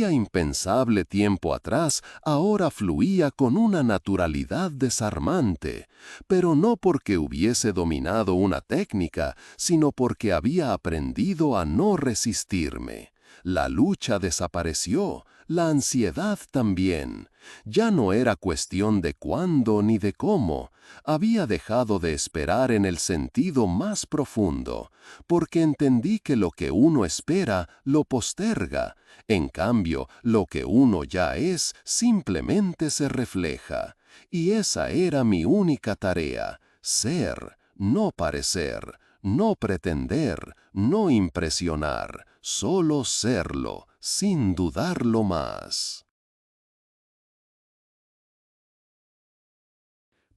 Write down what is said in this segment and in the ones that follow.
parecía impensable tiempo atrás, ahora fluía con una naturalidad desarmante, pero no porque hubiese dominado una técnica, sino porque había aprendido a no resistirme. La lucha desapareció, la ansiedad también. Ya no era cuestión de cuándo ni de cómo. Había dejado de esperar en el sentido más profundo, porque entendí que lo que uno espera lo posterga. En cambio, lo que uno ya es simplemente se refleja. Y esa era mi única tarea: ser, no parecer, no pretender, no impresionar, solo serlo, sin dudarlo más.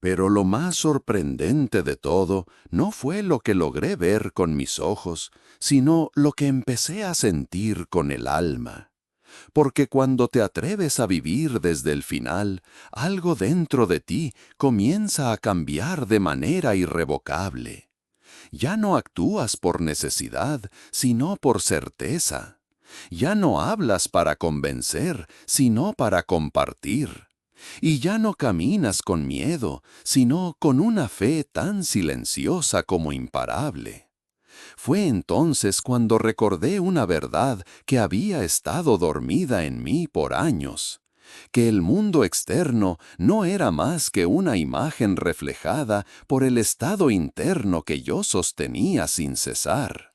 Pero lo más sorprendente de todo no fue lo que logré ver con mis ojos, sino lo que empecé a sentir con el alma. Porque cuando te atreves a vivir desde el final, algo dentro de ti comienza a cambiar de manera irrevocable. Ya no actúas por necesidad, sino por certeza. Ya no hablas para convencer, sino para compartir. Y ya no caminas con miedo, sino con una fe tan silenciosa como imparable. Fue entonces cuando recordé una verdad que había estado dormida en mí por años, que el mundo externo no era más que una imagen reflejada por el estado interno que yo sostenía sin cesar.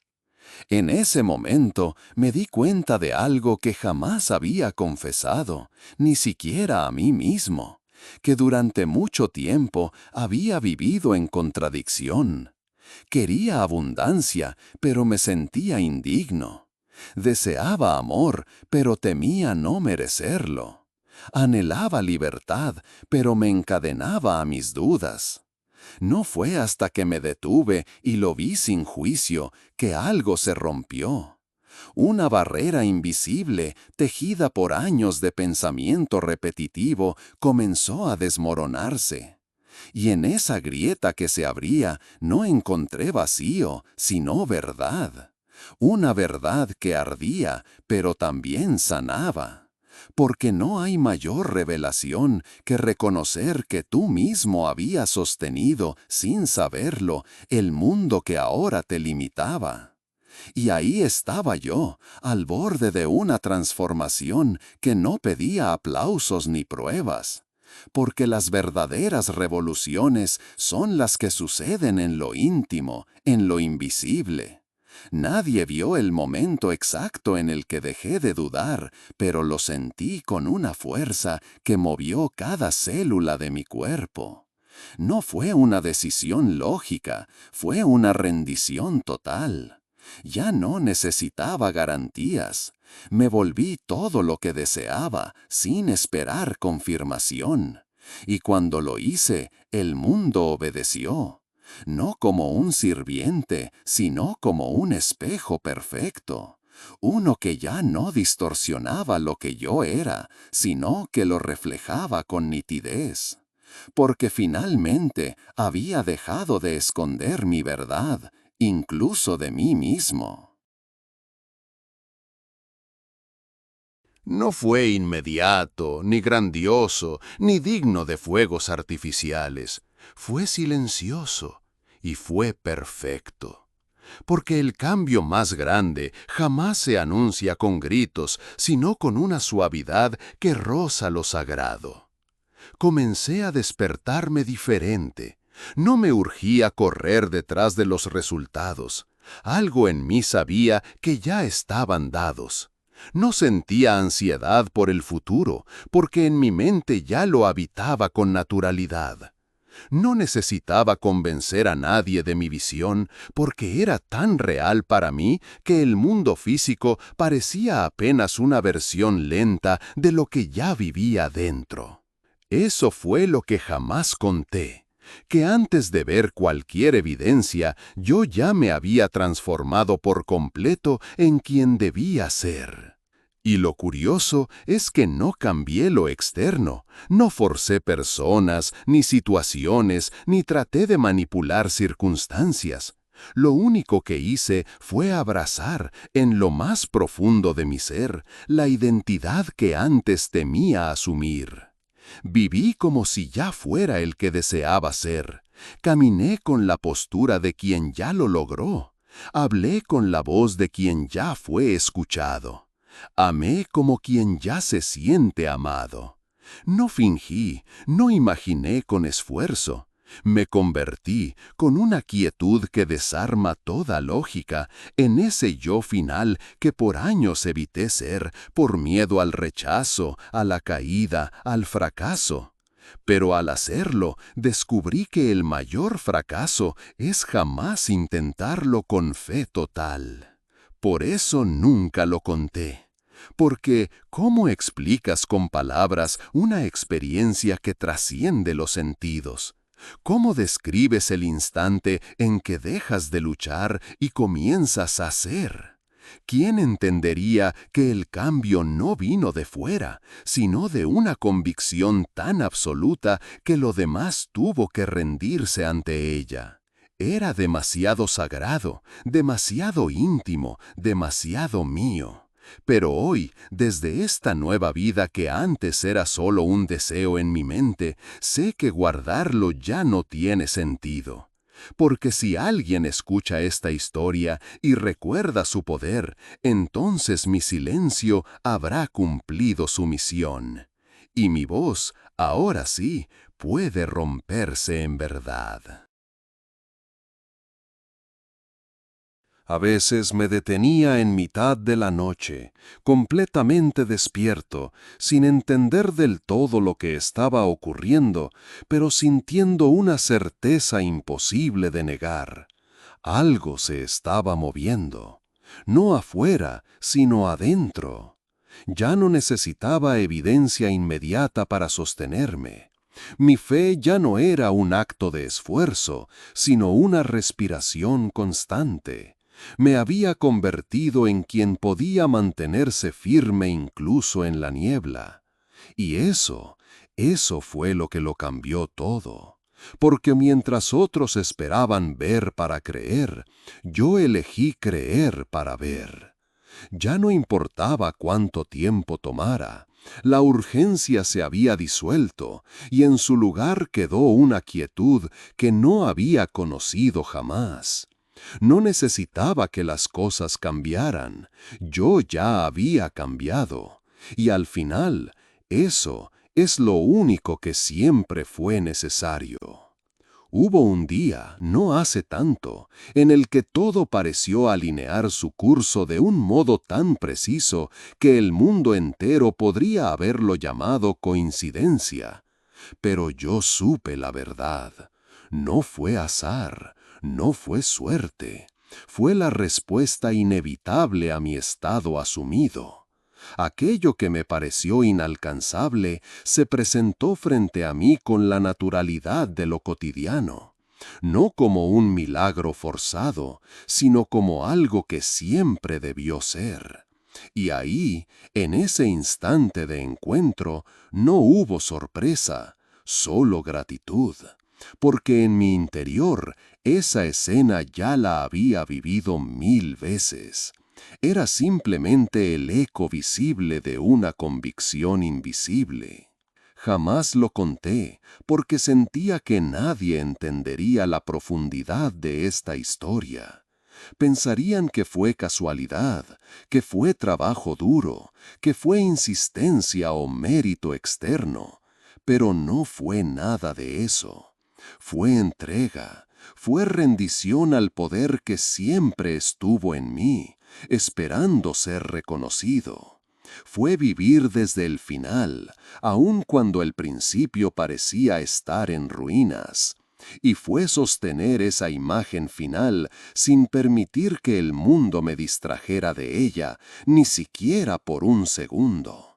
En ese momento me di cuenta de algo que jamás había confesado, ni siquiera a mí mismo, que durante mucho tiempo había vivido en contradicción. Quería abundancia, pero me sentía indigno. Deseaba amor, pero temía no merecerlo. Anhelaba libertad, pero me encadenaba a mis dudas. No fue hasta que me detuve y lo vi sin juicio que algo se rompió. Una barrera invisible, tejida por años de pensamiento repetitivo, comenzó a desmoronarse. Y en esa grieta que se abría no encontré vacío, sino verdad. Una verdad que ardía, pero también sanaba. Porque no hay mayor revelación que reconocer que tú mismo habías sostenido, sin saberlo, el mundo que ahora te limitaba. Y ahí estaba yo, al borde de una transformación que no pedía aplausos ni pruebas. Porque las verdaderas revoluciones son las que suceden en lo íntimo, en lo invisible. Nadie vio el momento exacto en el que dejé de dudar, pero lo sentí con una fuerza que movió cada célula de mi cuerpo. No fue una decisión lógica, fue una rendición total. Ya no necesitaba garantías. Me volví todo lo que deseaba, sin esperar confirmación. Y cuando lo hice, el mundo obedeció. No como un sirviente, sino como un espejo perfecto. Uno que ya no distorsionaba lo que yo era, sino que lo reflejaba con nitidez. Porque finalmente había dejado de esconder mi verdad, incluso de mí mismo. No fue inmediato, ni grandioso, ni digno de fuegos artificiales. Fue silencioso y fue perfecto. Porque el cambio más grande jamás se anuncia con gritos, sino con una suavidad que roza lo sagrado. Comencé a despertarme diferente. No me urgía correr detrás de los resultados. Algo en mí sabía que ya estaban dados. No sentía ansiedad por el futuro, porque en mi mente ya lo habitaba con naturalidad. No necesitaba convencer a nadie de mi visión, porque era tan real para mí que el mundo físico parecía apenas una versión lenta de lo que ya vivía dentro. Eso fue lo que jamás conté, que antes de ver cualquier evidencia, yo ya me había transformado por completo en quien debía ser. Y lo curioso es que no cambié lo externo, no forcé personas, ni situaciones, ni traté de manipular circunstancias. Lo único que hice fue abrazar, en lo más profundo de mi ser, la identidad que antes temía asumir. Viví como si ya fuera el que deseaba ser. Caminé con la postura de quien ya lo logró. Hablé con la voz de quien ya fue escuchado. Amé como quien ya se siente amado. No fingí, no imaginé con esfuerzo. Me convertí, con una quietud que desarma toda lógica, en ese yo final que por años evité ser, por miedo al rechazo, a la caída, al fracaso. Pero al hacerlo, descubrí que el mayor fracaso es jamás intentarlo con fe total. Por eso nunca lo conté. Porque, ¿cómo explicas con palabras una experiencia que trasciende los sentidos? ¿Cómo describes el instante en que dejas de luchar y comienzas a ser? ¿Quién entendería que el cambio no vino de fuera, sino de una convicción tan absoluta que lo demás tuvo que rendirse ante ella? Era demasiado sagrado, demasiado íntimo, demasiado mío. Pero hoy, desde esta nueva vida que antes era solo un deseo en mi mente, sé que guardarlo ya no tiene sentido. Porque si alguien escucha esta historia y recuerda su poder, entonces mi silencio habrá cumplido su misión. Y mi voz, ahora sí, puede romperse en verdad. A veces me detenía en mitad de la noche, completamente despierto, sin entender del todo lo que estaba ocurriendo, pero sintiendo una certeza imposible de negar. Algo se estaba moviendo, no afuera, sino adentro. Ya no necesitaba evidencia inmediata para sostenerme. Mi fe ya no era un acto de esfuerzo, sino una respiración constante. Me había convertido en quien podía mantenerse firme incluso en la niebla. Y eso fue lo que lo cambió todo. Porque mientras otros esperaban ver para creer, yo elegí creer para ver. Ya no importaba cuánto tiempo tomara. La urgencia se había disuelto y en su lugar quedó una quietud que no había conocido jamás. No necesitaba que las cosas cambiaran, yo ya había cambiado. Y al final, eso es lo único que siempre fue necesario. Hubo un día, no hace tanto, en el que todo pareció alinear su curso de un modo tan preciso que el mundo entero podría haberlo llamado coincidencia. Pero yo supe la verdad. No fue azar, no fue suerte. Fue la respuesta inevitable a mi estado asumido. Aquello que me pareció inalcanzable se presentó frente a mí con la naturalidad de lo cotidiano, no como un milagro forzado, sino como algo que siempre debió ser. Y ahí, en ese instante de encuentro, no hubo sorpresa, solo gratitud, porque en mi interior esa escena ya la había vivido 1000 veces. Era simplemente el eco visible de una convicción invisible. Jamás lo conté, porque sentía que nadie entendería la profundidad de esta historia. Pensarían que fue casualidad, que fue trabajo duro, que fue insistencia o mérito externo, pero no fue nada de eso. Fue entrega, fue rendición al poder que siempre estuvo en mí, esperando ser reconocido. Fue vivir desde el final, aun cuando el principio parecía estar en ruinas. Y fue sostener esa imagen final sin permitir que el mundo me distrajera de ella, ni siquiera por un segundo.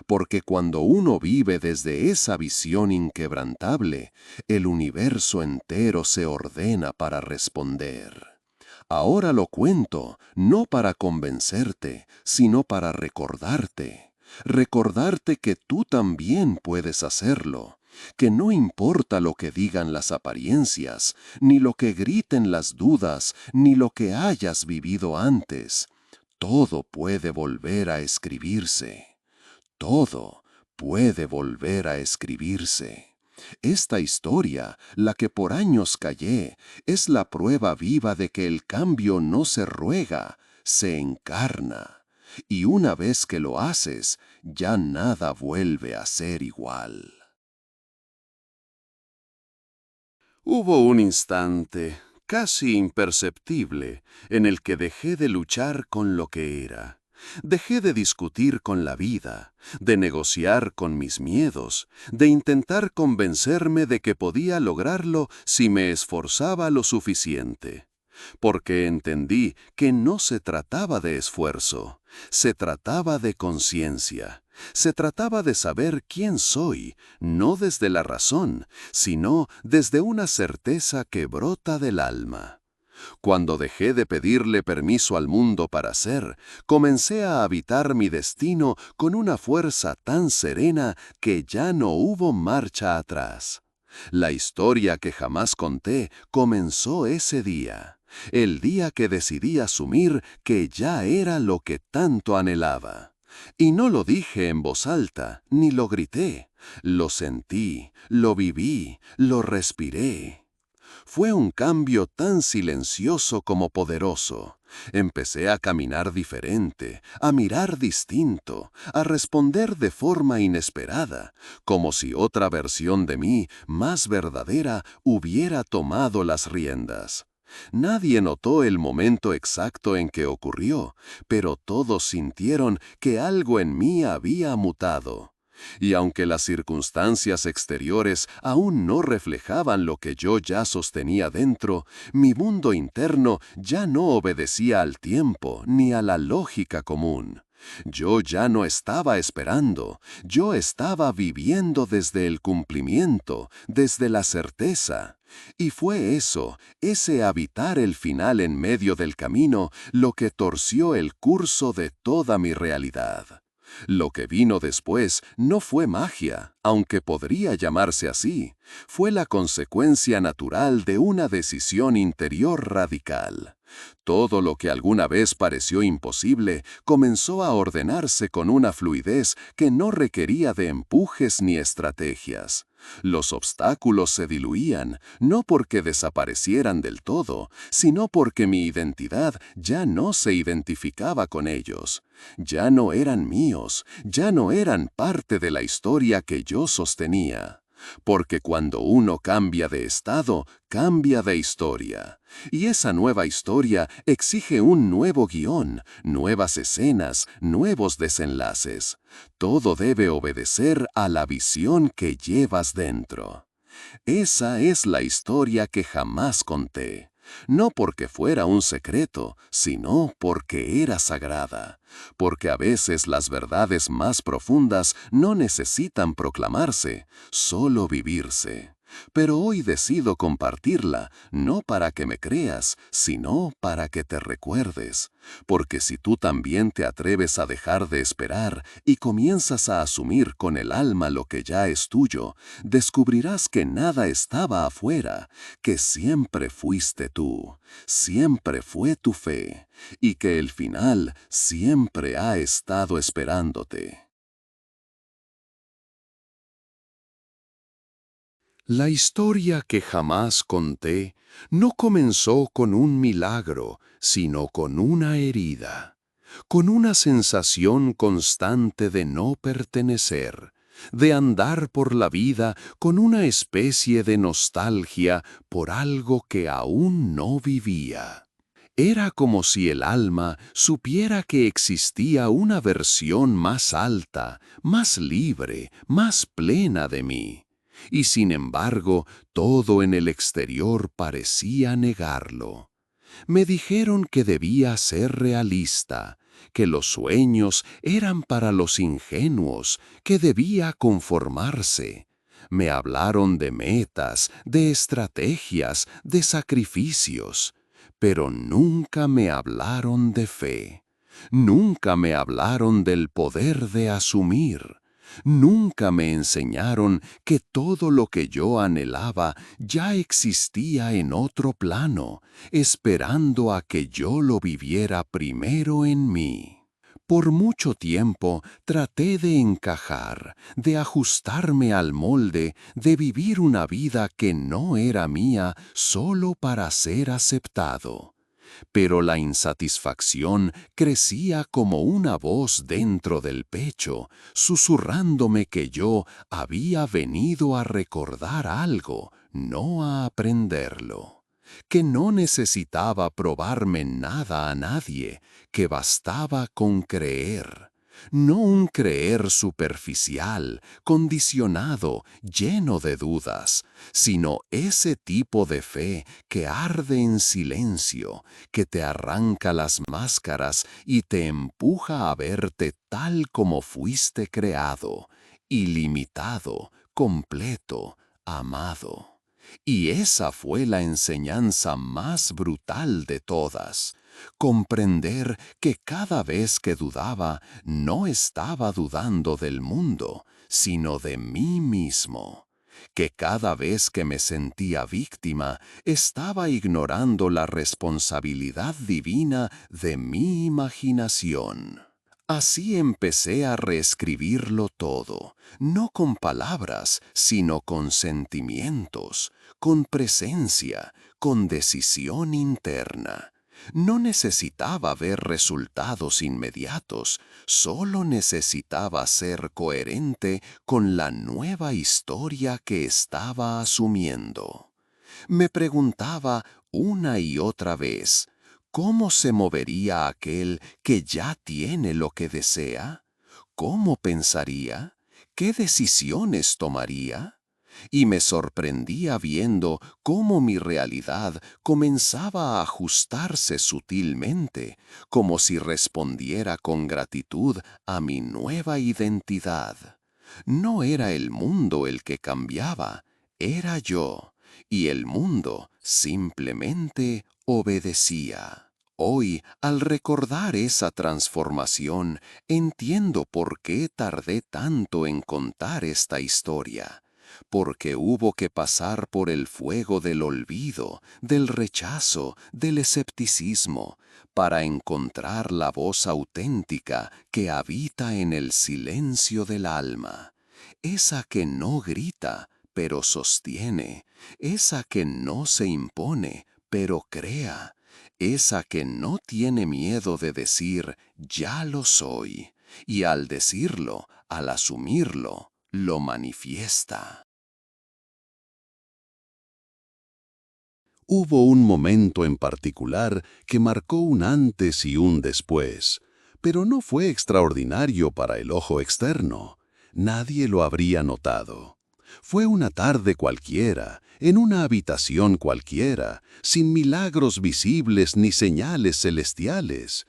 Porque cuando uno vive desde esa visión inquebrantable, el universo entero se ordena para responder. Ahora lo cuento, no para convencerte, sino para recordarte. Recordarte que tú también puedes hacerlo, que no importa lo que digan las apariencias, ni lo que griten las dudas, ni lo que hayas vivido antes. Todo puede volver a escribirse. Todo puede volver a escribirse. Esta historia, la que por años callé, es la prueba viva de que el cambio no se ruega, se encarna. Y una vez que lo haces, ya nada vuelve a ser igual. Hubo un instante, casi imperceptible, en el que dejé de luchar con lo que era. Dejé de discutir con la vida, de negociar con mis miedos, de intentar convencerme de que podía lograrlo si me esforzaba lo suficiente. Porque entendí que no se trataba de esfuerzo, se trataba de conciencia. Se trataba de saber quién soy, no desde la razón, sino desde una certeza que brota del alma. Cuando dejé de pedirle permiso al mundo para ser, comencé a habitar mi destino con una fuerza tan serena que ya no hubo marcha atrás. La historia que jamás conté comenzó ese día, el día que decidí asumir que ya era lo que tanto anhelaba. Y no lo dije en voz alta, ni lo grité. Lo sentí, lo viví, lo respiré. Fue un cambio tan silencioso como poderoso. Empecé a caminar diferente, a mirar distinto, a responder de forma inesperada, como si otra versión de mí, más verdadera, hubiera tomado las riendas. Nadie notó el momento exacto en que ocurrió, pero todos sintieron que algo en mí había mutado. Y aunque las circunstancias exteriores aún no reflejaban lo que yo ya sostenía dentro, mi mundo interno ya no obedecía al tiempo ni a la lógica común. Yo ya no estaba esperando, yo estaba viviendo desde el cumplimiento, desde la certeza. Y fue eso, ese habitar el final en medio del camino, lo que torció el curso de toda mi realidad. Lo que vino después no fue magia, aunque podría llamarse así. Fue la consecuencia natural de una decisión interior radical. Todo lo que alguna vez pareció imposible comenzó a ordenarse con una fluidez que no requería de empujes ni estrategias. Los obstáculos se diluían, no porque desaparecieran del todo, sino porque mi identidad ya no se identificaba con ellos. Ya no eran míos, ya no eran parte de la historia que yo sostenía. Porque cuando uno cambia de estado, cambia de historia. Y esa nueva historia exige un nuevo guión, nuevas escenas, nuevos desenlaces. Todo debe obedecer a la visión que llevas dentro. Esa es la historia que jamás conté. No porque fuera un secreto, sino porque era sagrada. Porque a veces las verdades más profundas no necesitan proclamarse, solo vivirse. Pero hoy decido compartirla, no para que me creas, sino para que te recuerdes. Porque si tú también te atreves a dejar de esperar y comienzas a asumir con el alma lo que ya es tuyo, descubrirás que nada estaba afuera, que siempre fuiste tú, siempre fue tu fe, y que el final siempre ha estado esperándote. La historia que jamás conté no comenzó con un milagro, sino con una herida, con una sensación constante de no pertenecer, de andar por la vida con una especie de nostalgia por algo que aún no vivía. Era como si el alma supiera que existía una versión más alta, más libre, más plena de mí. Y sin embargo, todo en el exterior parecía negarlo. Me dijeron que debía ser realista, que los sueños eran para los ingenuos, que debía conformarse. Me hablaron de metas, de estrategias, de sacrificios, pero nunca me hablaron de fe. Nunca me hablaron del poder de asumir. Nunca me enseñaron que todo lo que yo anhelaba ya existía en otro plano, esperando a que yo lo viviera primero en mí. Por mucho tiempo traté de encajar, de ajustarme al molde, de vivir una vida que no era mía solo para ser aceptado. Pero la insatisfacción crecía como una voz dentro del pecho, susurrándome que yo había venido a recordar algo, no a aprenderlo, que no necesitaba probarme nada a nadie, que bastaba con creer. No un creer superficial, condicionado, lleno de dudas, sino ese tipo de fe que arde en silencio, que te arranca las máscaras y te empuja a verte tal como fuiste creado, ilimitado, completo, amado. Y esa fue la enseñanza más brutal de todas. Comprender que cada vez que dudaba, no estaba dudando del mundo, sino de mí mismo. Que cada vez que me sentía víctima, estaba ignorando la responsabilidad divina de mi imaginación. Así empecé a reescribirlo todo, no con palabras, sino con sentimientos, con presencia, con decisión interna. No necesitaba ver resultados inmediatos, solo necesitaba ser coherente con la nueva historia que estaba asumiendo. Me preguntaba una y otra vez, ¿cómo se movería aquel que ya tiene lo que desea? ¿Cómo pensaría? ¿Qué decisiones tomaría? Y me sorprendía viendo cómo mi realidad comenzaba a ajustarse sutilmente, como si respondiera con gratitud a mi nueva identidad. No era el mundo el que cambiaba, era yo, y el mundo simplemente obedecía. Hoy, al recordar esa transformación, entiendo por qué tardé tanto en contar esta historia. Porque hubo que pasar por el fuego del olvido, del rechazo, del escepticismo, para encontrar la voz auténtica que habita en el silencio del alma, esa que no grita, pero sostiene, esa que no se impone, pero crea, esa que no tiene miedo de decir, ya lo soy, y al decirlo, al asumirlo, lo manifiesta. Hubo un momento en particular que marcó un antes y un después, pero no fue extraordinario para el ojo externo. Nadie lo habría notado. Fue una tarde cualquiera, en una habitación cualquiera, sin milagros visibles ni señales celestiales.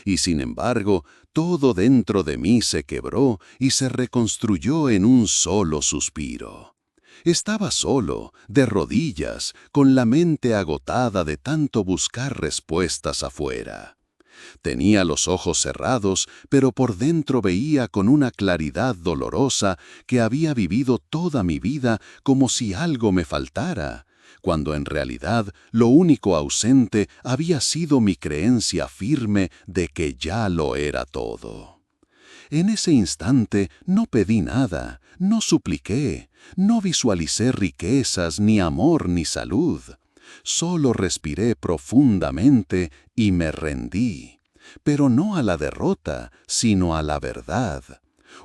Y sin embargo, todo dentro de mí se quebró y se reconstruyó en un solo suspiro. Estaba solo, de rodillas, con la mente agotada de tanto buscar respuestas afuera. Tenía los ojos cerrados, pero por dentro veía con una claridad dolorosa que había vivido toda mi vida como si algo me faltara, cuando en realidad lo único ausente había sido mi creencia firme de que ya lo era todo. En ese instante no pedí nada, no supliqué, no visualicé riquezas, ni amor, ni salud. Solo respiré profundamente y me rendí, pero no a la derrota, sino a la verdad.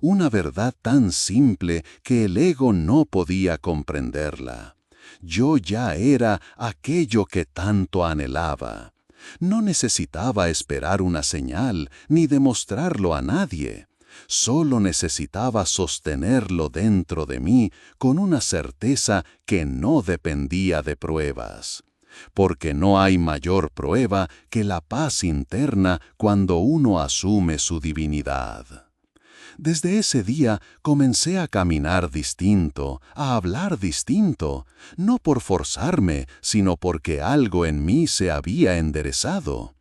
Una verdad tan simple que el ego no podía comprenderla. Yo ya era aquello que tanto anhelaba. No necesitaba esperar una señal ni demostrarlo a nadie. Solo necesitaba sostenerlo dentro de mí con una certeza que no dependía de pruebas. Porque no hay mayor prueba que la paz interna cuando uno asume su divinidad. Desde ese día comencé a caminar distinto, a hablar distinto, no por forzarme, sino porque algo en mí se había enderezado.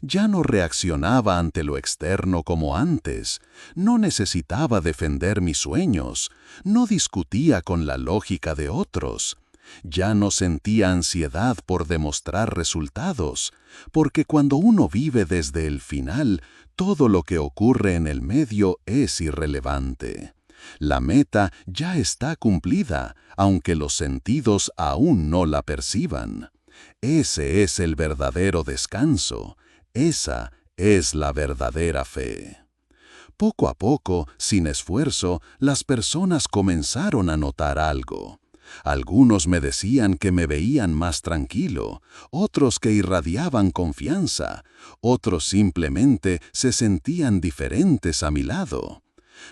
Ya no reaccionaba ante lo externo como antes, no necesitaba defender mis sueños, no discutía con la lógica de otros. Ya no sentía ansiedad por demostrar resultados, porque cuando uno vive desde el final, todo lo que ocurre en el medio es irrelevante. La meta ya está cumplida, aunque los sentidos aún no la perciban. Ese es el verdadero descanso, esa es la verdadera fe. Poco a poco, sin esfuerzo, las personas comenzaron a notar algo. Algunos me decían que me veían más tranquilo, otros que irradiaban confianza, otros simplemente se sentían diferentes a mi lado.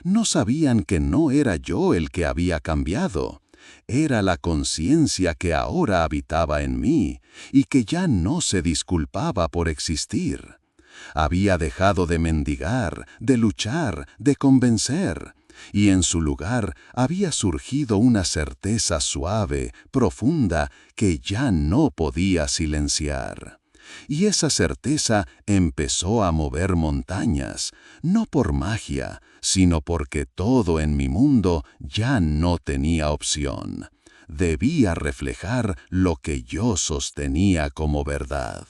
No sabían que no era yo el que había cambiado, era la conciencia que ahora habitaba en mí y que ya no se disculpaba por existir. Había dejado de mendigar, de luchar, de convencer, y en su lugar había surgido una certeza suave, profunda, que ya no podía silenciar. Y esa certeza empezó a mover montañas, no por magia, sino porque todo en mi mundo ya no tenía opción. Debía reflejar lo que yo sostenía como verdad.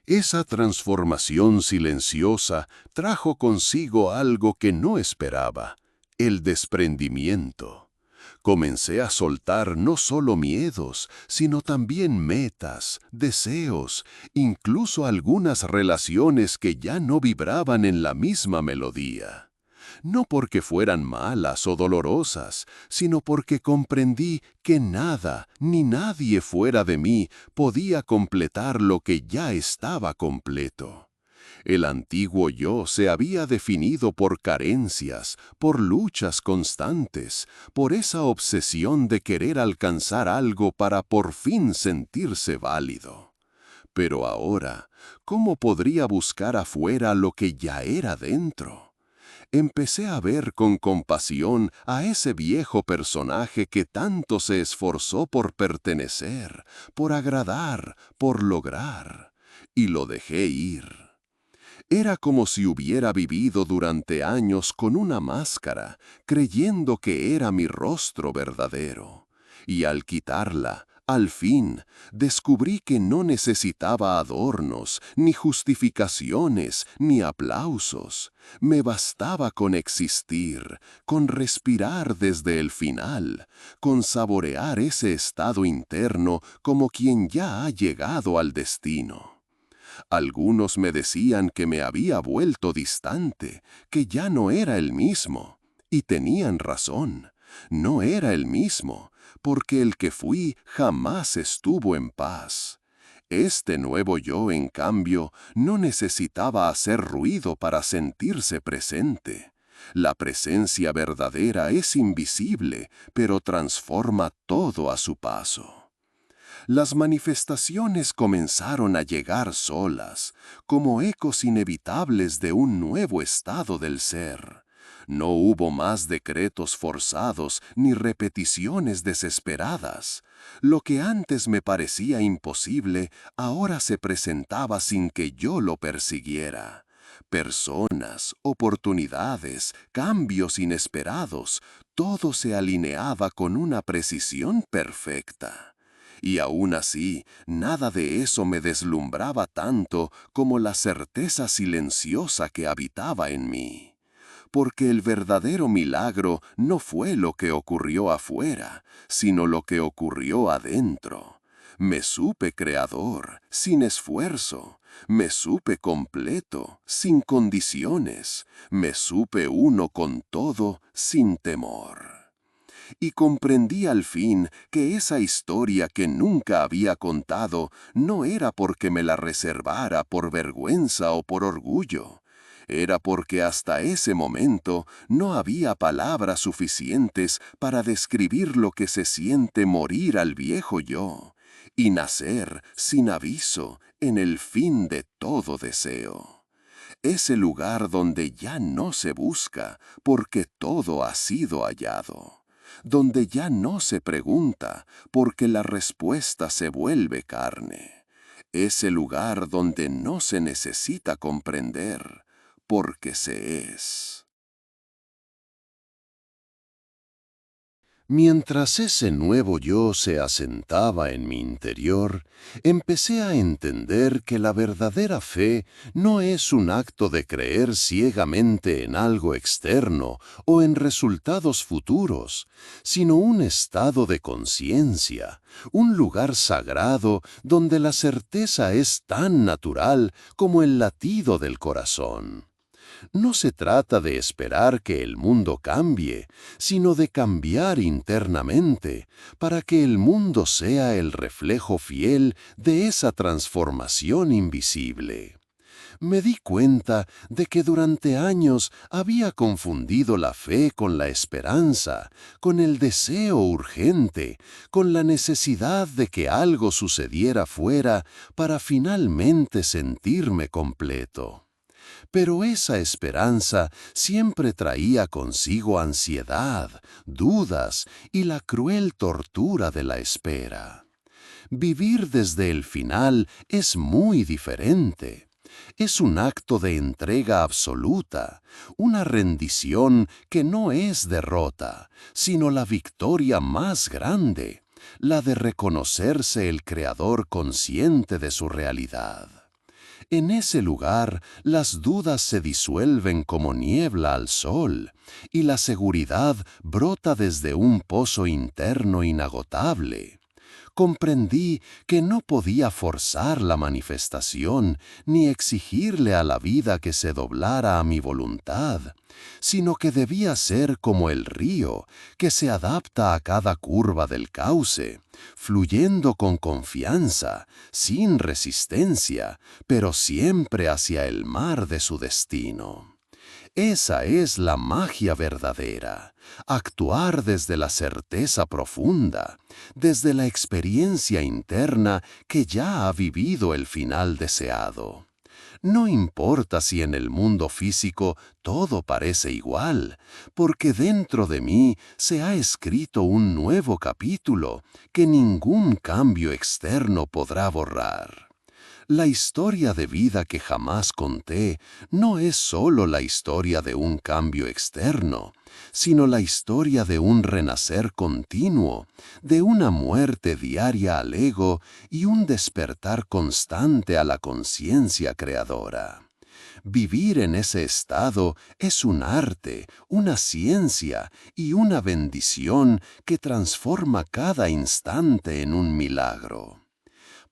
Esa transformación silenciosa trajo consigo algo que no esperaba, el desprendimiento. Comencé a soltar no solo miedos, sino también metas, deseos, incluso algunas relaciones que ya no vibraban en la misma melodía. No porque fueran malas o dolorosas, sino porque comprendí que nada ni nadie fuera de mí podía completar lo que ya estaba completo. El antiguo yo se había definido por carencias, por luchas constantes, por esa obsesión de querer alcanzar algo para por fin sentirse válido. Pero ahora, ¿cómo podría buscar afuera lo que ya era dentro? Empecé a ver con compasión a ese viejo personaje que tanto se esforzó por pertenecer, por agradar, por lograr, y lo dejé ir. Era como si hubiera vivido durante años con una máscara, creyendo que era mi rostro verdadero. Y al quitarla, al fin, descubrí que no necesitaba adornos, ni justificaciones, ni aplausos. Me bastaba con existir, con respirar desde el final, con saborear ese estado interno como quien ya ha llegado al destino. Algunos me decían que me había vuelto distante, que ya no era el mismo. Y tenían razón, no era el mismo, porque el que fui jamás estuvo en paz. Este nuevo yo, en cambio, no necesitaba hacer ruido para sentirse presente. La presencia verdadera es invisible, pero transforma todo a su paso. Las manifestaciones comenzaron a llegar solas, como ecos inevitables de un nuevo estado del ser. No hubo más decretos forzados ni repeticiones desesperadas. Lo que antes me parecía imposible, ahora se presentaba sin que yo lo persiguiera. Personas, oportunidades, cambios inesperados, todo se alineaba con una precisión perfecta. Y aún así, nada de eso me deslumbraba tanto como la certeza silenciosa que habitaba en mí. Porque el verdadero milagro no fue lo que ocurrió afuera, sino lo que ocurrió adentro. Me supe creador, sin esfuerzo. Me supe completo, sin condiciones. Me supe uno con todo, sin temor. Y comprendí al fin que esa historia que nunca había contado no era porque me la reservara por vergüenza o por orgullo. Era porque hasta ese momento no había palabras suficientes para describir lo que se siente morir al viejo yo y nacer sin aviso en el fin de todo deseo. Ese lugar donde ya no se busca porque todo ha sido hallado. donde ya no se pregunta porque la respuesta se vuelve carne. Ese lugar donde no se necesita comprender porque se es. Mientras ese nuevo yo se asentaba en mi interior, empecé a entender que la verdadera fe no es un acto de creer ciegamente en algo externo o en resultados futuros, sino un estado de conciencia, un lugar sagrado donde la certeza es tan natural como el latido del corazón. No se trata de esperar que el mundo cambie, sino de cambiar internamente para que el mundo sea el reflejo fiel de esa transformación invisible. Me di cuenta de que durante años había confundido la fe con la esperanza, con el deseo urgente, con la necesidad de que algo sucediera fuera para finalmente sentirme completo. Pero esa esperanza siempre traía consigo ansiedad, dudas y la cruel tortura de la espera. Vivir desde el final es muy diferente. Es un acto de entrega absoluta, una rendición que no es derrota, sino la victoria más grande, la de reconocerse el creador consciente de su realidad. En ese lugar, las dudas se disuelven como niebla al sol, y la seguridad brota desde un pozo interno inagotable. Comprendí que no podía forzar la manifestación ni exigirle a la vida que se doblara a mi voluntad, sino que debía ser como el río, que se adapta a cada curva del cauce, fluyendo con confianza, sin resistencia, pero siempre hacia el mar de su destino. Esa es la magia verdadera, actuar desde la certeza profunda, desde la experiencia interna que ya ha vivido el final deseado. No importa si en el mundo físico todo parece igual, porque dentro de mí se ha escrito un nuevo capítulo que ningún cambio externo podrá borrar. La historia de vida que jamás conté no es solo la historia de un cambio externo, sino la historia de un renacer continuo, de una muerte diaria al ego y un despertar constante a la conciencia creadora. Vivir en ese estado es un arte, una ciencia y una bendición que transforma cada instante en un milagro.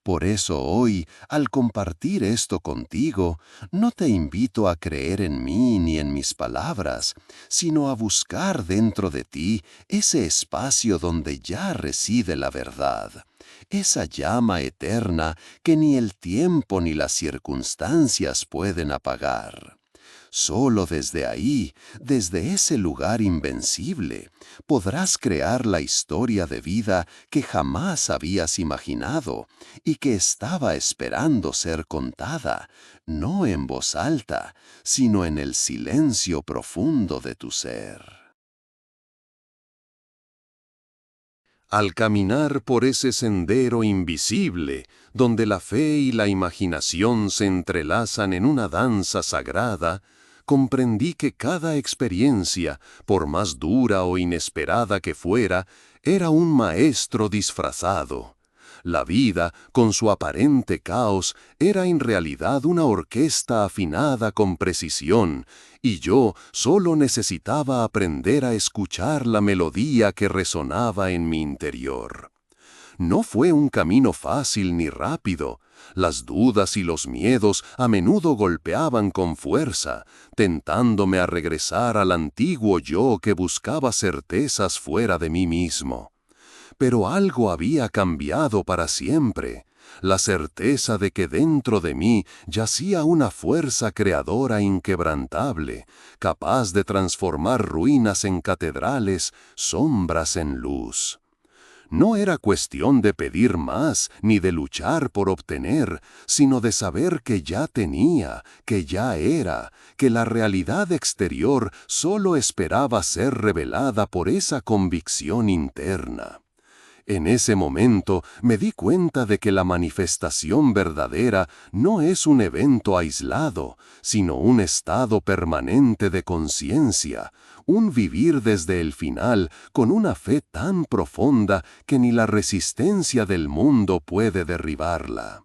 Por eso hoy, al compartir esto contigo, no te invito a creer en mí ni en mis palabras, sino a buscar dentro de ti ese espacio donde ya reside la verdad, esa llama eterna que ni el tiempo ni las circunstancias pueden apagar. Solo desde ahí, desde ese lugar invencible, podrás crear la historia de vida que jamás habías imaginado y que estaba esperando ser contada, no en voz alta, sino en el silencio profundo de tu ser. Al caminar por ese sendero invisible, donde la fe y la imaginación se entrelazan en una danza sagrada, comprendí que cada experiencia, por más dura o inesperada que fuera, era un maestro disfrazado. La vida, con su aparente caos, era en realidad una orquesta afinada con precisión, y yo solo necesitaba aprender a escuchar la melodía que resonaba en mi interior. No fue un camino fácil ni rápido. Las dudas y los miedos a menudo golpeaban con fuerza, tentándome a regresar al antiguo yo que buscaba certezas fuera de mí mismo. Pero algo había cambiado para siempre, la certeza de que dentro de mí yacía una fuerza creadora inquebrantable, capaz de transformar ruinas en catedrales, sombras en luz. No era cuestión de pedir más ni de luchar por obtener, sino de saber que ya tenía, que ya era, que la realidad exterior solo esperaba ser revelada por esa convicción interna. En ese momento me di cuenta de que la manifestación verdadera no es un evento aislado, sino un estado permanente de conciencia, un vivir desde el final con una fe tan profunda que ni la resistencia del mundo puede derribarla.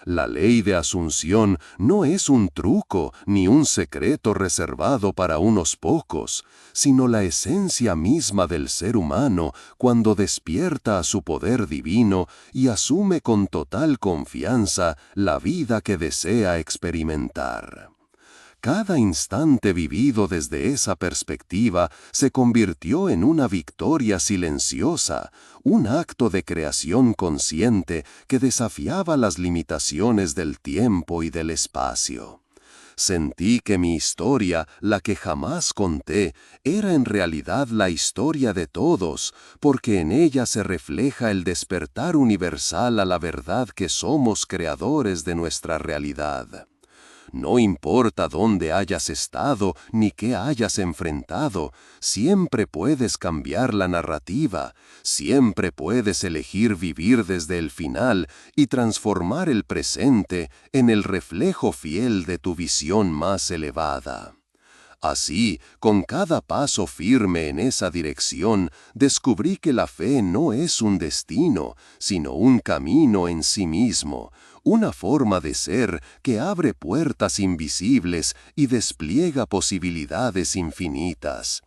La ley de asunción no es un truco ni un secreto reservado para unos pocos, sino la esencia misma del ser humano cuando despierta a su poder divino y asume con total confianza la vida que desea experimentar. Cada instante vivido desde esa perspectiva se convirtió en una victoria silenciosa, un acto de creación consciente que desafiaba las limitaciones del tiempo y del espacio. Sentí que mi historia, la que jamás conté, era en realidad la historia de todos, porque en ella se refleja el despertar universal a la verdad que somos creadores de nuestra realidad. No importa dónde hayas estado ni qué hayas enfrentado, siempre puedes cambiar la narrativa, siempre puedes elegir vivir desde el final y transformar el presente en el reflejo fiel de tu visión más elevada. Así, con cada paso firme en esa dirección, descubrí que la fe no es un destino, sino un camino en sí mismo, una forma de ser que abre puertas invisibles y despliega posibilidades infinitas.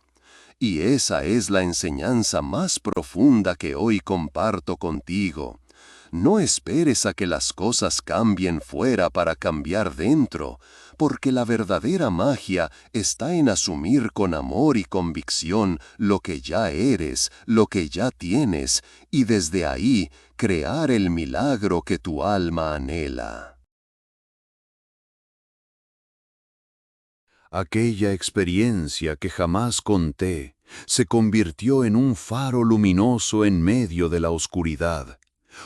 Y esa es la enseñanza más profunda que hoy comparto contigo. No esperes a que las cosas cambien fuera para cambiar dentro, porque la verdadera magia está en asumir con amor y convicción lo que ya eres, lo que ya tienes, y desde ahí crear el milagro que tu alma anhela. Aquella experiencia que jamás conté se convirtió en un faro luminoso en medio de la oscuridad,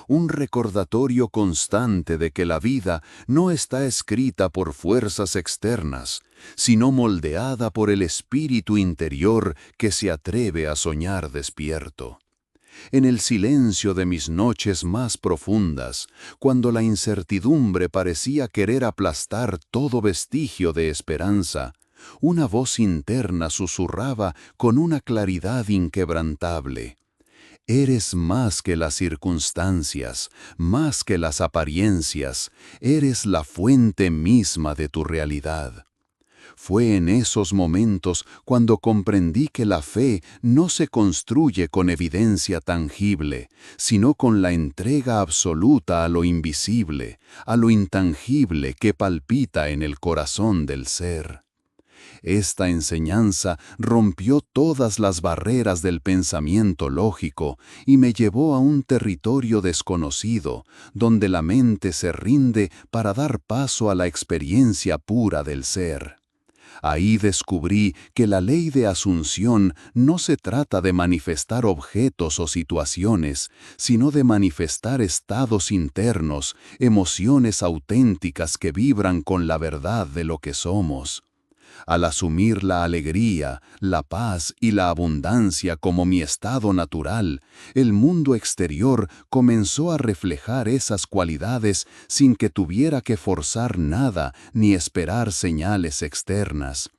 un recordatorio constante de que la vida no está escrita por fuerzas externas, sino moldeada por el espíritu interior que se atreve a soñar despierto. En el silencio de mis noches más profundas, cuando la incertidumbre parecía querer aplastar todo vestigio de esperanza, una voz interna susurraba con una claridad inquebrantable: eres más que las circunstancias, más que las apariencias, eres la fuente misma de tu realidad. Fue en esos momentos cuando comprendí que la fe no se construye con evidencia tangible, sino con la entrega absoluta a lo invisible, a lo intangible que palpita en el corazón del ser. Esta enseñanza rompió todas las barreras del pensamiento lógico y me llevó a un territorio desconocido, donde la mente se rinde para dar paso a la experiencia pura del ser. Ahí descubrí que la ley de asunción no se trata de manifestar objetos o situaciones, sino de manifestar estados internos, emociones auténticas que vibran con la verdad de lo que somos. Al asumir la alegría, la paz y la abundancia como mi estado natural, el mundo exterior comenzó a reflejar esas cualidades sin que tuviera que forzar nada ni esperar señales externas.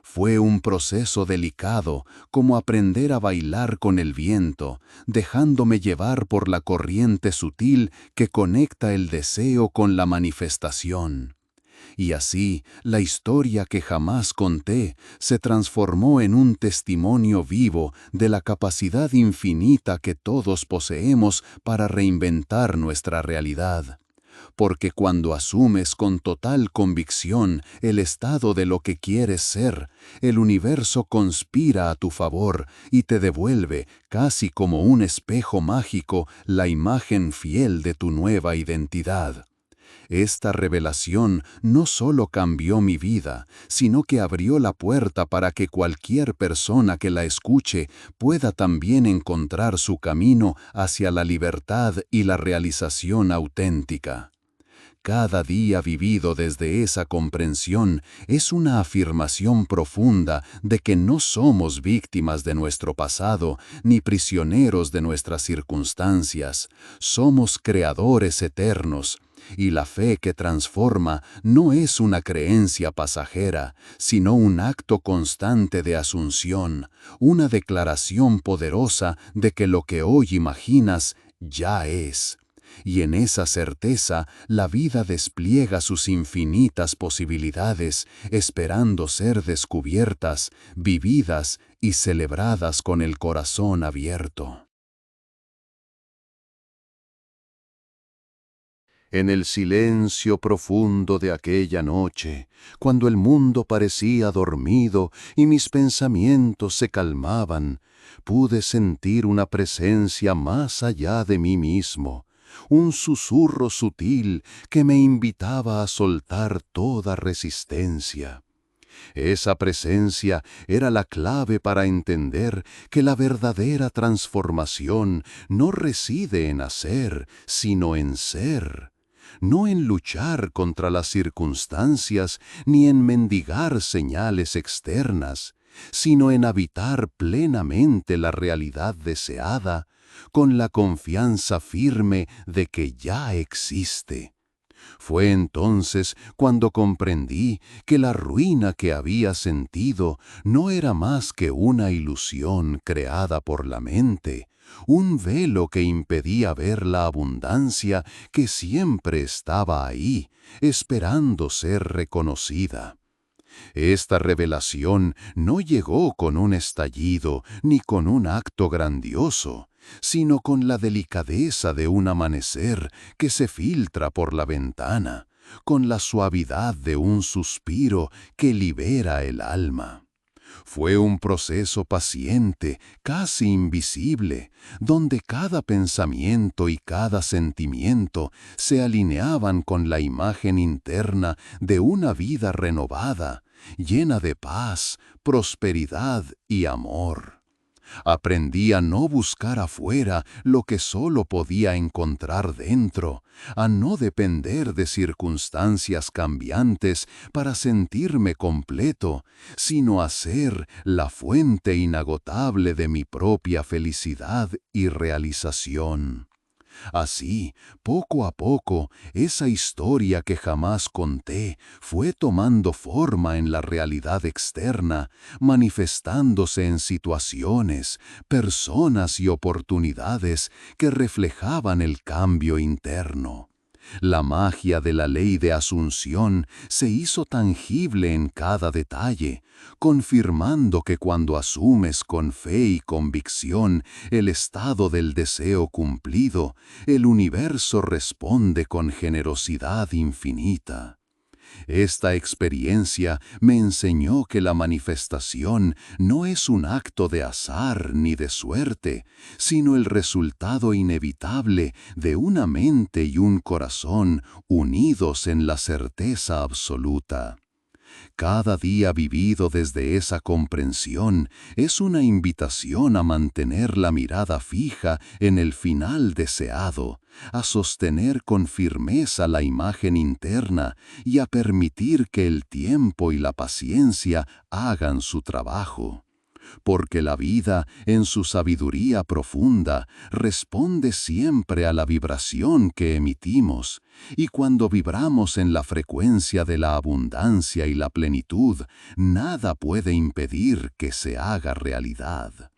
Fue un proceso delicado, como aprender a bailar con el viento, dejándome llevar por la corriente sutil que conecta el deseo con la manifestación. Y así, la historia que jamás conté se transformó en un testimonio vivo de la capacidad infinita que todos poseemos para reinventar nuestra realidad. Porque cuando asumes con total convicción el estado de lo que quieres ser, el universo conspira a tu favor y te devuelve, casi como un espejo mágico, la imagen fiel de tu nueva identidad. Esta revelación no solo cambió mi vida, sino que abrió la puerta para que cualquier persona que la escuche pueda también encontrar su camino hacia la libertad y la realización auténtica. Cada día vivido desde esa comprensión es una afirmación profunda de que no somos víctimas de nuestro pasado ni prisioneros de nuestras circunstancias, somos creadores eternos, y la fe que transforma no es una creencia pasajera, sino un acto constante de asunción, una declaración poderosa de que lo que hoy imaginas ya es. Y en esa certeza la vida despliega sus infinitas posibilidades, esperando ser descubiertas, vividas y celebradas con el corazón abierto. En el silencio profundo de aquella noche, cuando el mundo parecía dormido y mis pensamientos se calmaban, pude sentir una presencia más allá de mí mismo, un susurro sutil que me invitaba a soltar toda resistencia. Esa presencia era la clave para entender que la verdadera transformación no reside en hacer, sino en ser. No en luchar contra las circunstancias ni en mendigar señales externas, sino en habitar plenamente la realidad deseada, con la confianza firme de que ya existe. Fue entonces cuando comprendí que la ruina que había sentido no era más que una ilusión creada por la mente, un velo que impedía ver la abundancia que siempre estaba ahí, esperando ser reconocida. Esta revelación no llegó con un estallido ni con un acto grandioso, sino con la delicadeza de un amanecer que se filtra por la ventana, con la suavidad de un suspiro que libera el alma. Fue un proceso paciente, casi invisible, donde cada pensamiento y cada sentimiento se alineaban con la imagen interna de una vida renovada, llena de paz, prosperidad y amor. Aprendí a no buscar afuera lo que solo podía encontrar dentro, a no depender de circunstancias cambiantes para sentirme completo, sino a ser la fuente inagotable de mi propia felicidad y realización. Así, poco a poco, esa historia que jamás conté fue tomando forma en la realidad externa, manifestándose en situaciones, personas y oportunidades que reflejaban el cambio interno. La magia de la ley de asunción se hizo tangible en cada detalle, confirmando que cuando asumes con fe y convicción el estado del deseo cumplido, el universo responde con generosidad infinita. Esta experiencia me enseñó que la manifestación no es un acto de azar ni de suerte, sino el resultado inevitable de una mente y un corazón unidos en la certeza absoluta. Cada día vivido desde esa comprensión es una invitación a mantener la mirada fija en el final deseado, a sostener con firmeza la imagen interna y a permitir que el tiempo y la paciencia hagan su trabajo. Porque la vida, en su sabiduría profunda, responde siempre a la vibración que emitimos, y cuando vibramos en la frecuencia de la abundancia y la plenitud, nada puede impedir que se haga realidad.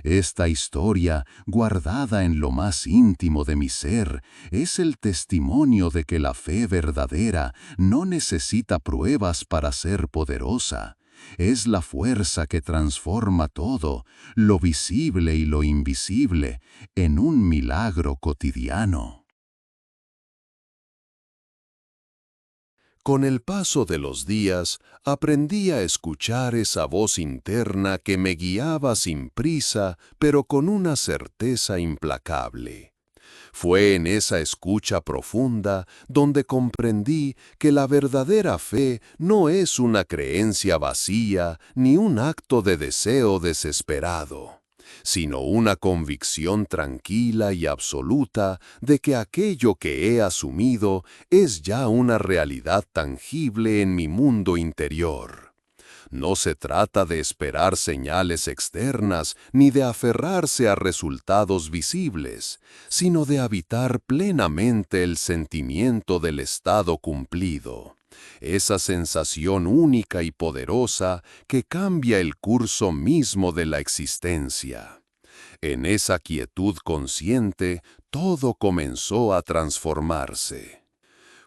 Esta historia, guardada en lo más íntimo de mi ser, es el testimonio de que la fe verdadera no necesita pruebas para ser poderosa. Es la fuerza que transforma todo, lo visible y lo invisible, en un milagro cotidiano. Con el paso de los días, aprendí a escuchar esa voz interna que me guiaba sin prisa, pero con una certeza implacable. Fue en esa escucha profunda donde comprendí que la verdadera fe no es una creencia vacía ni un acto de deseo desesperado, sino una convicción tranquila y absoluta de que aquello que he asumido es ya una realidad tangible en mi mundo interior. No se trata de esperar señales externas ni de aferrarse a resultados visibles, sino de habitar plenamente el sentimiento del estado cumplido, esa sensación única y poderosa que cambia el curso mismo de la existencia. En esa quietud consciente, todo comenzó a transformarse.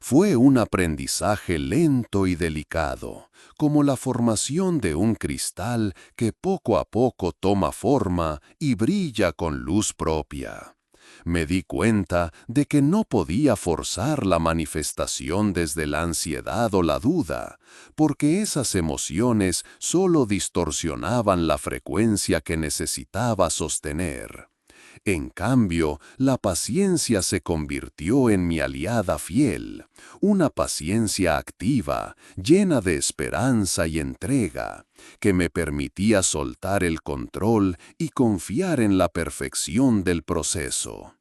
Fue un aprendizaje lento y delicado, como la formación de un cristal que poco a poco toma forma y brilla con luz propia. Me di cuenta de que no podía forzar la manifestación desde la ansiedad o la duda, porque esas emociones solo distorsionaban la frecuencia que necesitaba sostener. En cambio, la paciencia se convirtió en mi aliada fiel, una paciencia activa, llena de esperanza y entrega, que me permitía soltar el control y confiar en la perfección del proceso.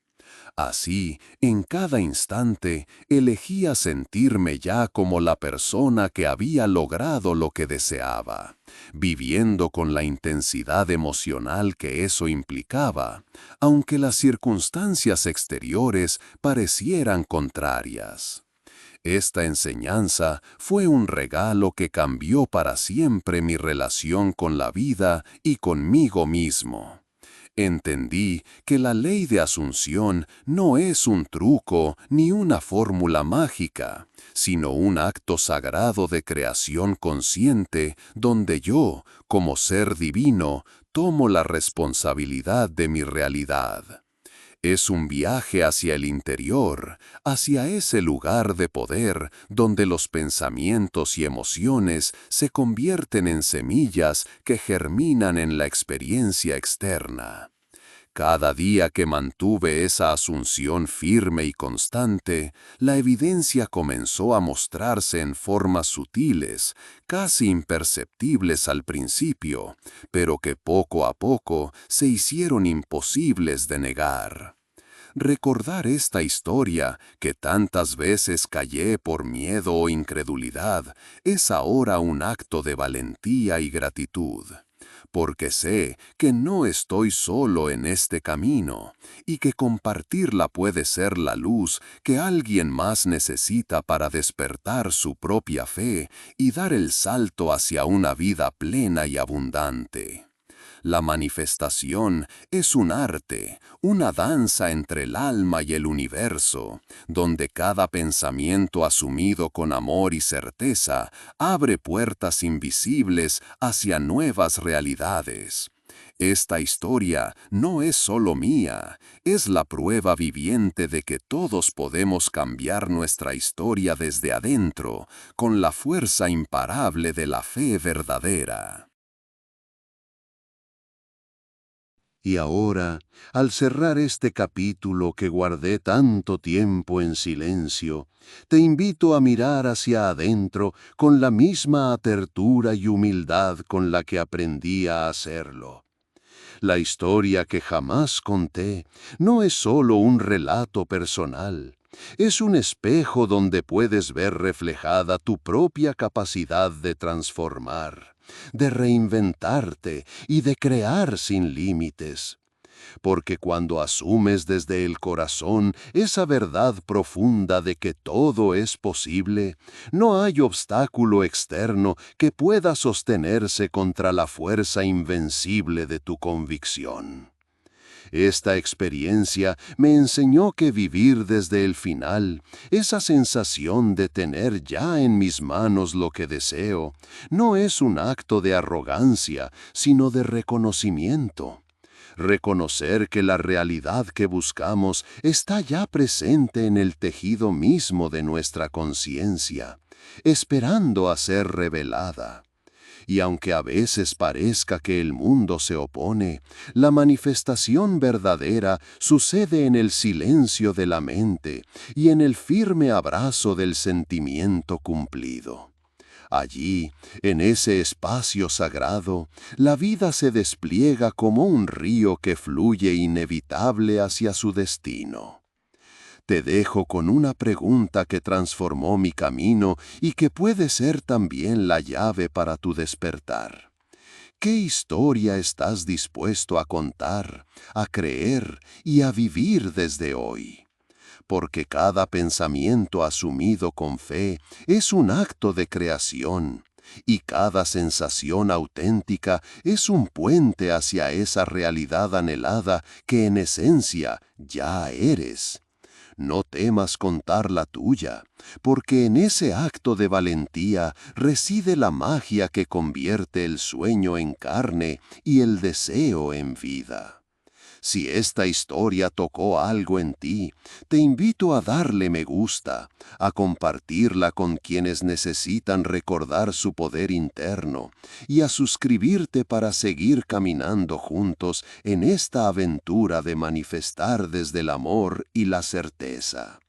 Así, en cada instante, elegía sentirme ya como la persona que había logrado lo que deseaba, viviendo con la intensidad emocional que eso implicaba, aunque las circunstancias exteriores parecieran contrarias. Esta enseñanza fue un regalo que cambió para siempre mi relación con la vida y conmigo mismo. Entendí que la ley de asunción no es un truco ni una fórmula mágica, sino un acto sagrado de creación consciente donde yo, como ser divino, tomo la responsabilidad de mi realidad. Es un viaje hacia el interior, hacia ese lugar de poder donde los pensamientos y emociones se convierten en semillas que germinan en la experiencia externa. Cada día que mantuve esa asunción firme y constante, la evidencia comenzó a mostrarse en formas sutiles, casi imperceptibles al principio, pero que poco a poco se hicieron imposibles de negar. Recordar esta historia, que tantas veces callé por miedo o incredulidad, es ahora un acto de valentía y gratitud, porque sé que no estoy solo en este camino y que compartirla puede ser la luz que alguien más necesita para despertar su propia fe y dar el salto hacia una vida plena y abundante. La manifestación es un arte, una danza entre el alma y el universo, donde cada pensamiento asumido con amor y certeza abre puertas invisibles hacia nuevas realidades. Esta historia no es solo mía, es la prueba viviente de que todos podemos cambiar nuestra historia desde adentro, con la fuerza imparable de la fe verdadera. Y ahora, al cerrar este capítulo que guardé tanto tiempo en silencio, te invito a mirar hacia adentro con la misma apertura y humildad con la que aprendí a hacerlo. La historia que jamás conté no es solo un relato personal, es un espejo donde puedes ver reflejada tu propia capacidad de transformar, de reinventarte y de crear sin límites. Porque cuando asumes desde el corazón esa verdad profunda de que todo es posible, no hay obstáculo externo que pueda sostenerse contra la fuerza invencible de tu convicción. Esta experiencia me enseñó que vivir desde el final, esa sensación de tener ya en mis manos lo que deseo, no es un acto de arrogancia, sino de reconocimiento. Reconocer que la realidad que buscamos está ya presente en el tejido mismo de nuestra conciencia, esperando a ser revelada. Y aunque a veces parezca que el mundo se opone, la manifestación verdadera sucede en el silencio de la mente y en el firme abrazo del sentimiento cumplido. Allí, en ese espacio sagrado, la vida se despliega como un río que fluye inevitable hacia su destino. Te dejo con una pregunta que transformó mi camino y que puede ser también la llave para tu despertar. ¿Qué historia estás dispuesto a contar, a creer y a vivir desde hoy? Porque cada pensamiento asumido con fe es un acto de creación, y cada sensación auténtica es un puente hacia esa realidad anhelada que en esencia ya eres. No temas contar la tuya, porque en ese acto de valentía reside la magia que convierte el sueño en carne y el deseo en vida. Si esta historia tocó algo en ti, te invito a darle me gusta, a compartirla con quienes necesitan recordar su poder interno y a suscribirte para seguir caminando juntos en esta aventura de manifestar desde el amor y la certeza.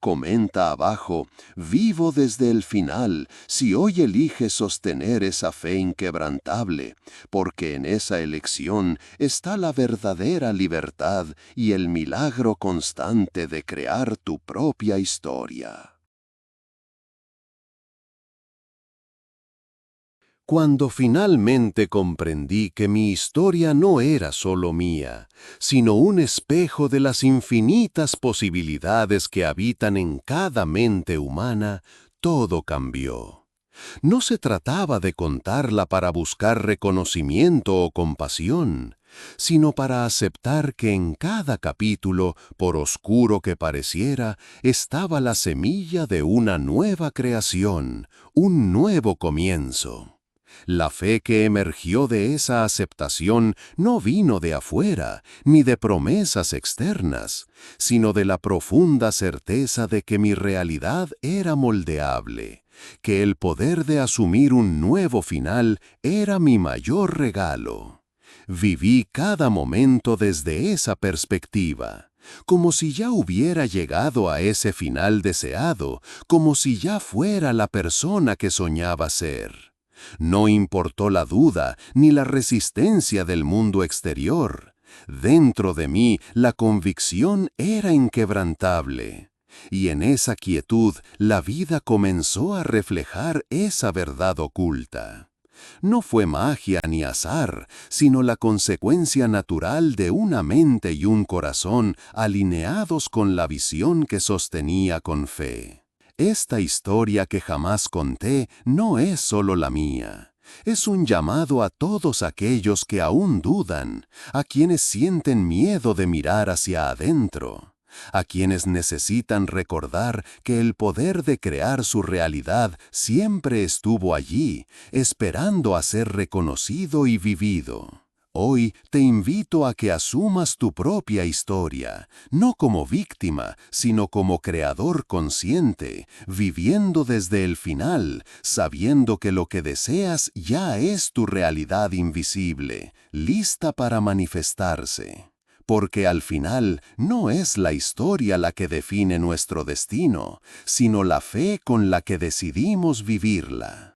Comenta abajo, vivo desde el final, si hoy eliges sostener esa fe inquebrantable, porque en esa elección está la verdadera libertad y el milagro constante de crear tu propia historia. Cuando finalmente comprendí que mi historia no era solo mía, sino un espejo de las infinitas posibilidades que habitan en cada mente humana, todo cambió. No se trataba de contarla para buscar reconocimiento o compasión, sino para aceptar que en cada capítulo, por oscuro que pareciera, estaba la semilla de una nueva creación, un nuevo comienzo. La fe que emergió de esa aceptación no vino de afuera, ni de promesas externas, sino de la profunda certeza de que mi realidad era moldeable, que el poder de asumir un nuevo final era mi mayor regalo. Viví cada momento desde esa perspectiva, como si ya hubiera llegado a ese final deseado, como si ya fuera la persona que soñaba ser. No importó la duda ni la resistencia del mundo exterior. Dentro de mí la convicción era inquebrantable. Y en esa quietud la vida comenzó a reflejar esa verdad oculta. No fue magia ni azar, sino la consecuencia natural de una mente y un corazón alineados con la visión que sostenía con fe. Esta historia que jamás conté no es solo la mía. Es un llamado a todos aquellos que aún dudan, a quienes sienten miedo de mirar hacia adentro, a quienes necesitan recordar que el poder de crear su realidad siempre estuvo allí, esperando a ser reconocido y vivido. Hoy te invito a que asumas tu propia historia, no como víctima, sino como creador consciente, viviendo desde el final, sabiendo que lo que deseas ya es tu realidad invisible, lista para manifestarse. Porque al final no es la historia la que define nuestro destino, sino la fe con la que decidimos vivirla.